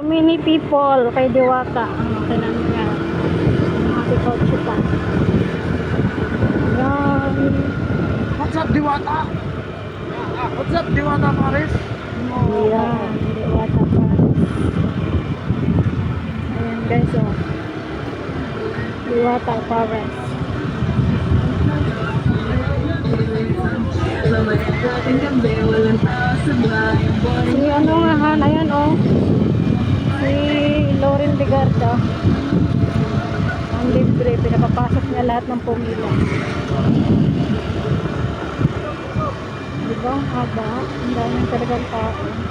Many people kay Diwata ang kailan niya. Mga kotse pa. Yan. What's up, Diwata? What's up, Diwata Paris? Yan. Diwata pa. Ayan guys, oh. Diwata Paris. Si ano nga han, ayan oh. Si Lauren Ligarda. Ang libre, pinapapasok niya lahat ng pumila. Diba? Haba. Ang daming talagang tao.